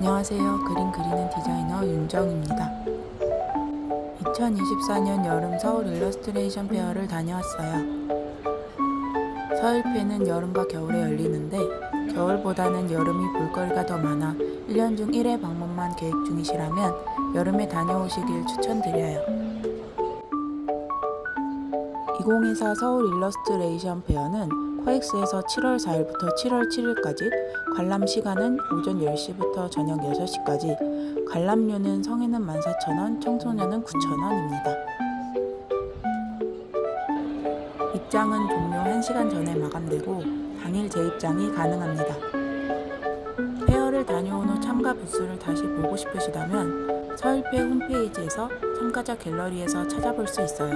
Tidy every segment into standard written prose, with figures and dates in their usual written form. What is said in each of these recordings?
안녕하세요. 그림 그리는 디자이너 윤정입니다. 2024년 여름 서울 일러스트레이션 페어를 다녀왔어요. 서울페는 여름과 겨울에 열리는데 겨울보다는 여름이 볼거리가 더 많아 1년 중 1회 방문만 계획 중이시라면 여름에 다녀오시길 추천드려요. 2024 서울 일러스트레이션 페어는 코엑스에서 7월 4일부터 7월 7일까지, 관람 시간은 오전 10시부터 저녁 6시까지, 관람료는 성인은 14,000원, 청소년은 9,000원입니다. 입장은 종료 1시간 전에 마감되고 당일 재입장이 가능합니다. 페어를 다녀온 후 참가 부스를 다시 보고 싶으시다면 서울페 홈페이지에서 참가자 갤러리에서 찾아볼 수 있어요.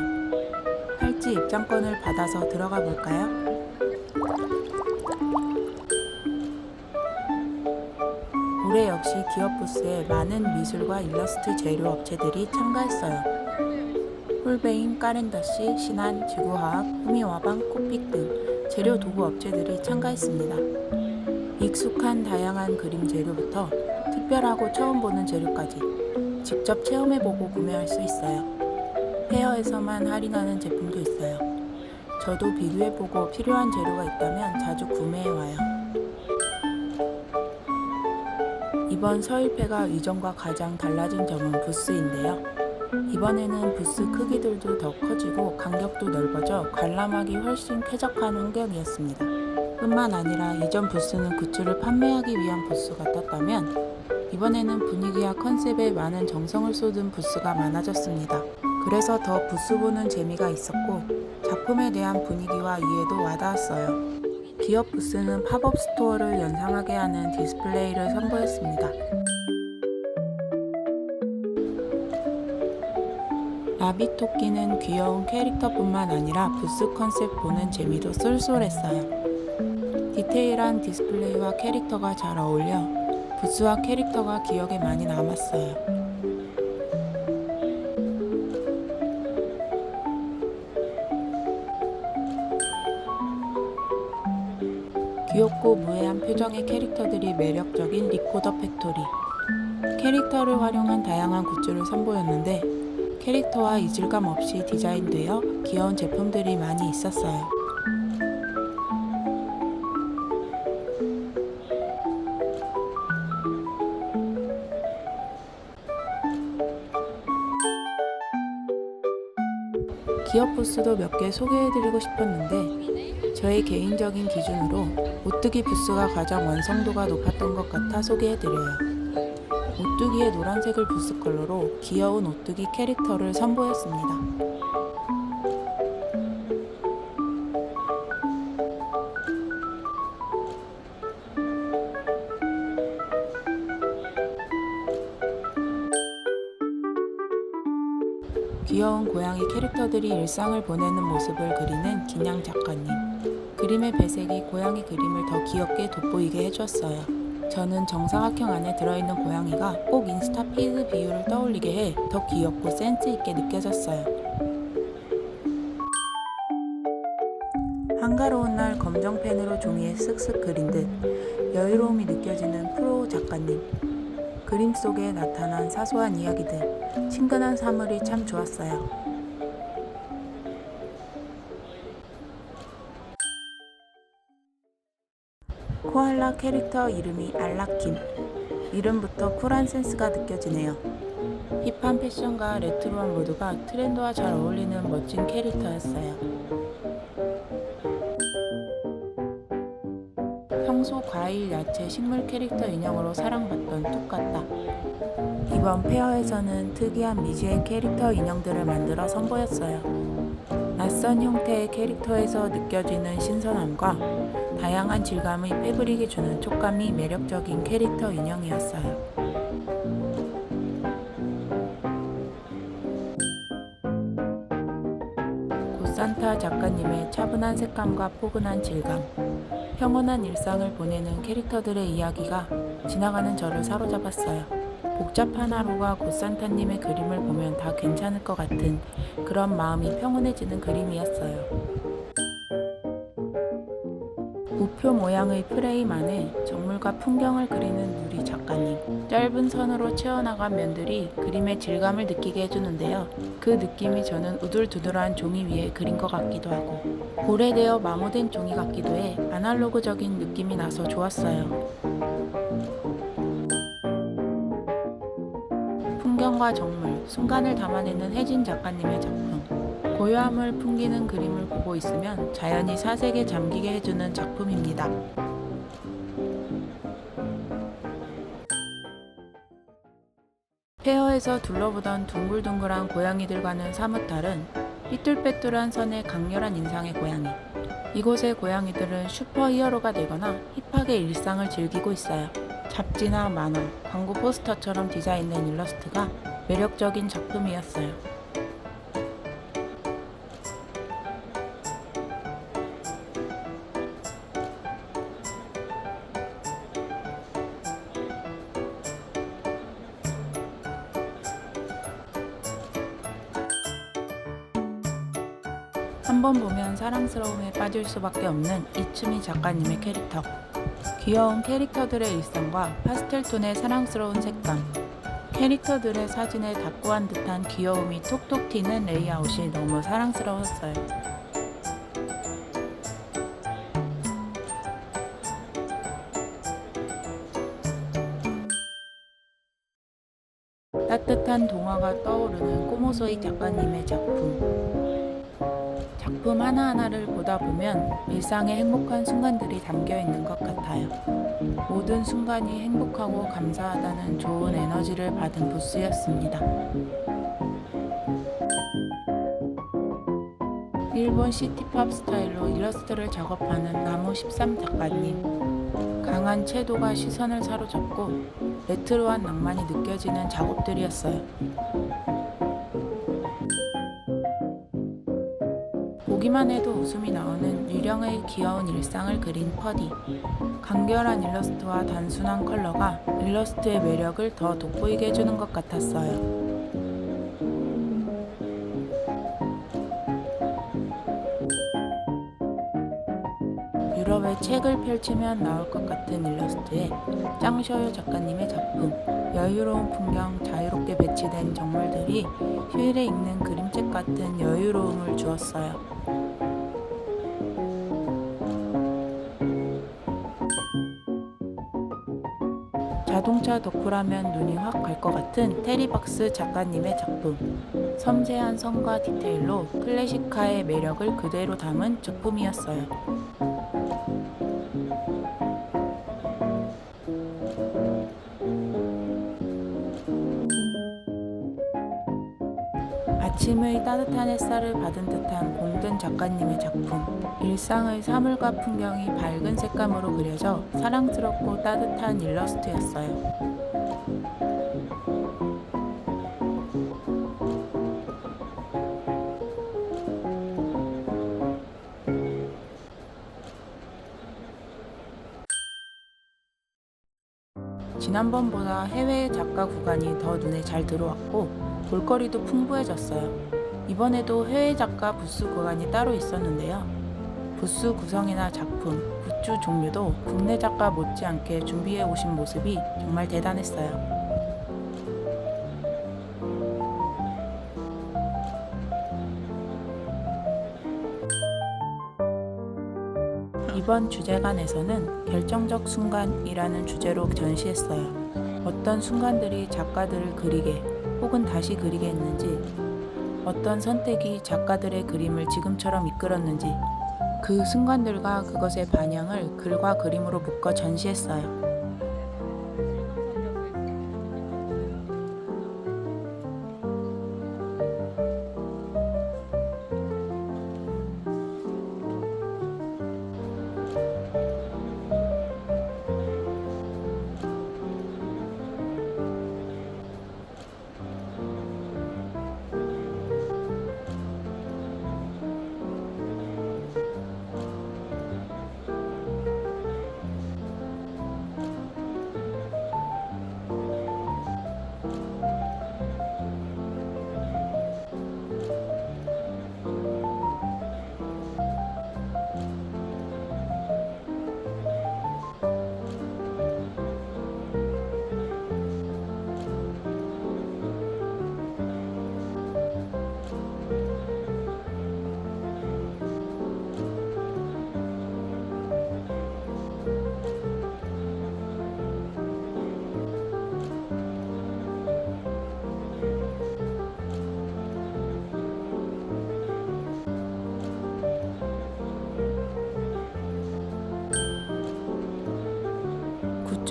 팔찌 입장권을 받아서 들어가 볼까요? 올해 역시 기업 부스에 많은 미술과 일러스트 재료 업체들이 참가했어요. 홀베임, 까렌더시, 신한, 지구화학, 후미와방, 코픽 등 재료 도구 업체들이 참가했습니다. 익숙한 다양한 그림 재료부터 특별하고 처음 보는 재료까지 직접 체험해보고 구매할 수 있어요. 페어에서만 할인하는 제품도 있어요. 저도 비교해보고 필요한 재료가 있다면 자주 구매해와요. 이번 서울페가 이전과 가장 달라진 점은 부스인데요. 이번에는 부스 크기들도 더 커지고 간격도 넓어져 관람하기 훨씬 쾌적한 환경이었습니다. 뿐만 아니라 이전 부스는 굿즈를 판매하기 위한 부스 같았다면 이번에는 분위기와 컨셉에 많은 정성을 쏟은 부스가 많아졌습니다. 그래서 더 부스 보는 재미가 있었고 작품에 대한 분위기와 이해도 와닿았어요. 기업 부스는 팝업 스토어를 연상하게 하는 디스플레이를 선보였습니다. 라비 토끼는 귀여운 캐릭터뿐만 아니라 부스 컨셉 보는 재미도 쏠쏠했어요. 디테일한 디스플레이와 캐릭터가 잘 어울려 부스와 캐릭터가 기억에 많이 남았어요. 귀엽고 무해한 표정의 캐릭터들이 매력적인 리코 더 팩토리. 캐릭터를 활용한 다양한 굿즈를 선보였는데 캐릭터와 이질감 없이 디자인되어 귀여운 제품들이 많이 있었어요. 기업 부스도 몇 개 소개해드리고 싶었는데 저의 개인적인 기준으로 오뚜기 부스가 가장 완성도가 높았던 것 같아 소개해드려요. 오뚜기의 노란색을 부스 컬러로 귀여운 오뚜기 캐릭터를 선보였습니다. 귀여운 고양이 캐릭터들이 일상을 보내는 모습을 그리는 김양 작가님. 그림의 배색이 고양이 그림을 더 귀엽게 돋보이게 해줬어요. 저는 정사각형 안에 들어있는 고양이가 꼭 인스타 피드 비율을 떠올리게 해 더 귀엽고 센스 있게 느껴졌어요. 한가로운 날 검정 펜으로 종이에 쓱쓱 그린 듯 여유로움이 느껴지는 프로 작가님. 그림 속에 나타난 사소한 이야기들, 친근한 사물이 참 좋았어요. 코알라 캐릭터 이름이 알라킴. 이름부터 쿨한 센스가 느껴지네요. 힙한 패션과 레트로한 무드가 트렌드와 잘 어울리는 멋진 캐릭터였어요. 평소 과일, 야채, 식물 캐릭터 인형으로 사랑받던 뚝 같다. 이번 페어에서는 특이한 미지의 캐릭터 인형들을 만들어 선보였어요. 낯선 형태의 캐릭터에서 느껴지는 신선함과 다양한 질감의 패브릭이 주는 촉감이 매력적인 캐릭터 인형이었어요. 고산타 작가님의 차분한 색감과 포근한 질감, 평온한 일상을 보내는 캐릭터들의 이야기가 지나가는 저를 사로잡았어요. 복잡한 하루가 고산타님의 그림을 보면 다 괜찮을 것 같은 그런 마음이 평온해지는 그림이었어요. 우표 모양의 프레임 안에 정물과 풍경을 그리는 누리 작품. 작가님. 짧은 선으로 채워나간 면들이 그림의 질감을 느끼게 해주는데요. 그 느낌이 저는 우둘두둘한 종이 위에 그린 것 같기도 하고 오래되어 마모된 종이 같기도 해 아날로그적인 느낌이 나서 좋았어요. 풍경과 정물, 순간을 담아내는 혜진 작가님의 작품. 고요함을 풍기는 그림을 보고 있으면 자연이 사색에 잠기게 해주는 작품입니다. 페어에서 둘러보던 둥글둥글한 고양이들과는 사뭇 다른 삐뚤빼뚤한 선의 강렬한 인상의 고양이. 이곳의 고양이들은 슈퍼히어로가 되거나 힙하게 일상을 즐기고 있어요. 잡지나 만화, 광고 포스터처럼 디자인된 일러스트가 매력적인 작품이었어요. 한번 보면 사랑스러움에 빠질 수밖에 없는 이츠미 작가님의 캐릭터. 귀여운 캐릭터들의 일상과 파스텔톤의 사랑스러운 색감, 캐릭터들의 사진에 답고한 듯한 귀여움이 톡톡 튀는 레이아웃이 너무 사랑스러웠어요. 따뜻한 동화가 떠오르는 꼬모소이 작가님의 작품 하나하나를 보다 보면 일상의 행복한 순간들이 담겨 있는 것 같아요. 모든 순간이 행복하고 감사하다는 좋은 에너지를 받은 부스였습니다. 일본 시티팝 스타일로 일러스트를 작업하는 나무 13 작가님. 강한 채도가 시선을 사로잡고 레트로한 낭만이 느껴지는 작업들이었어요. 보기만 해도 웃음이 나오는 유령의 귀여운 일상을 그린 퍼디. 간결한 일러스트와 단순한 컬러가 일러스트의 매력을 더 돋보이게 해주는 것 같았어요. 유럽의 책을 펼치면 나올 것 같은 일러스트에 짱셔요 작가님의 작품. 여유로운 풍경, 자유롭게 배치된 정물들이 휴일에 읽는 그림책 같은 여유로움을 주었어요. 자동차 덕후라면 눈이 확 갈 것 같은 테리박스 작가님의 작품. 섬세한 선과 디테일로 클래식카의 매력을 그대로 담은 작품이었어요. 아침의 따뜻한 햇살을 받은 듯한 공든 작가님의 작품. 일상의 사물과 풍경이 밝은 색감으로 그려져 사랑스럽고 따뜻한 일러스트였어요. 지난번보다 해외 작가 구간이 더 눈에 잘 들어왔고 볼거리도 풍부해졌어요. 이번에도 해외 작가 부스 구간이 따로 있었는데요. 부스 구성이나 작품, 굿즈 종류도 국내 작가 못지않게 준비해 오신 모습이 정말 대단했어요. 이번 주제관에서는 결정적 순간이라는 주제로 전시했어요. 어떤 순간들이 작가들을 그리게 혹은 다시 그리게 했는지, 어떤 선택이 작가들의 그림을 지금처럼 이끌었는지, 그 순간들과 그것의 반영을 글과 그림으로 묶어 전시했어요.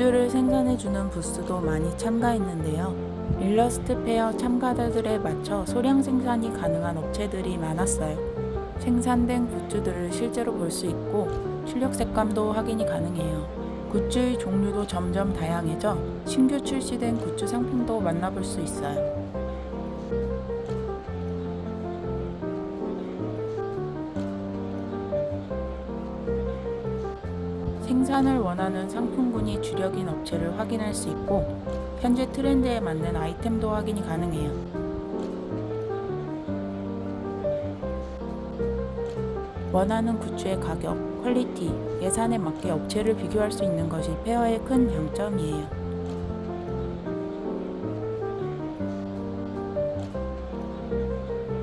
굿즈를 생산해주는 부스도 많이 참가했는데요. 일러스트 페어 참가자들에 맞춰 소량 생산이 가능한 업체들이 많았어요. 생산된 굿즈들을 실제로 볼 수 있고 출력 색감도 확인이 가능해요. 굿즈의 종류도 점점 다양해져 신규 출시된 굿즈 상품도 만나볼 수 있어요. 생산을 원하는 상품군이 주력인 업체를 확인할 수 있고 현재 트렌드에 맞는 아이템도 확인이 가능해요. 원하는 굿즈의 가격, 퀄리티, 예산에 맞게 업체를 비교할 수 있는 것이 페어의 큰 장점이에요.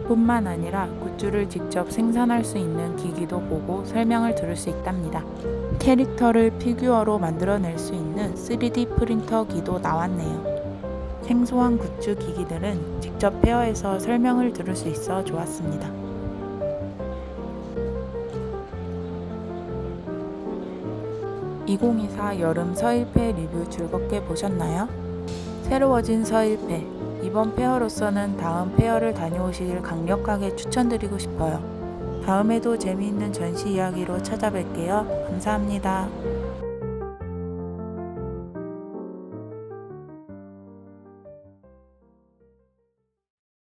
뿐만 아니라 굿즈를 직접 생산할 수 있는 기기도 보고 설명을 들을 수 있답니다. 캐릭터를 피규어로 만들어낼 수 있는 3D 프린터기도 나왔네요. 생소한 굿즈 기기들은 직접 페어에서 설명을 들을 수 있어 좋았습니다. (2024) 여름 서일페 리뷰 즐겁게 보셨나요? 새로워진 서일페, 이번 페어로서는 다음 페어를 다녀오시길 강력하게 추천드리고 싶어요. 다음에도 재미있는 전시 이야기로 찾아뵐게요. 감사합니다.